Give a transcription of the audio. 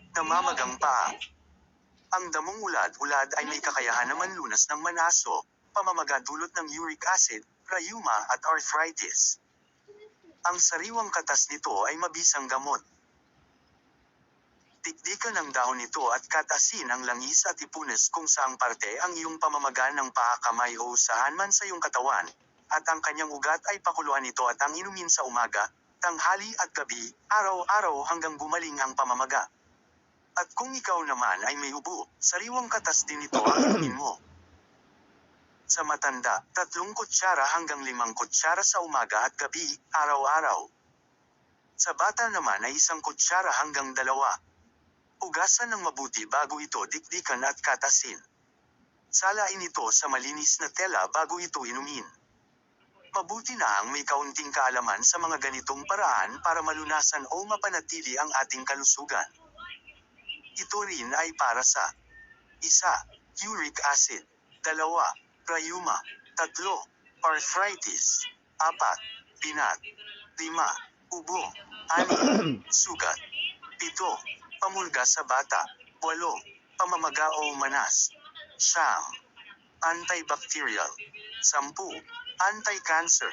Namamagang paa. Ang damong ulad-ulad ay may kakayahan na manlunas ng manaso, pamamaga dulot ng uric acid, rheuma at arthritis. Ang sariwang katas nito ay mabisang gamot. Dikdikan ng dahon nito at katasin ang langis at ipunes kung saang parte ang iyong pamamaga ng paa, kamay o saan man sa iyong katawan, at ang kanyang ugat ay pakuluan ito at ang inumin sa umaga, tanghali at gabi, araw-araw hanggang gumaling ang pamamaga. At kung ikaw naman ay may ubo, sariwang katas din ito ang inumin mo. Sa matanda, 3 kutsara hanggang 5 kutsara sa umaga at gabi, araw-araw. Sa bata naman ay 1 kutsara hanggang 2. Ugasan ng mabuti bago ito dikdikan at katasin. Salain ito sa malinis na tela bago ito inumin. Mabuti na ang may kaunting kaalaman sa mga ganitong paraan para malunasan o mapanatili ang ating kalusugan. Ito rin ay para sa 1. Uric acid. 2. Rheuma. 3. Arthritis. 4. Binat. 5. Ubo. 6. Sugat. 7. Pamulga sa bata. 8. Pamamaga o manas. 9. Antibacterial. 10. Anti-cancer.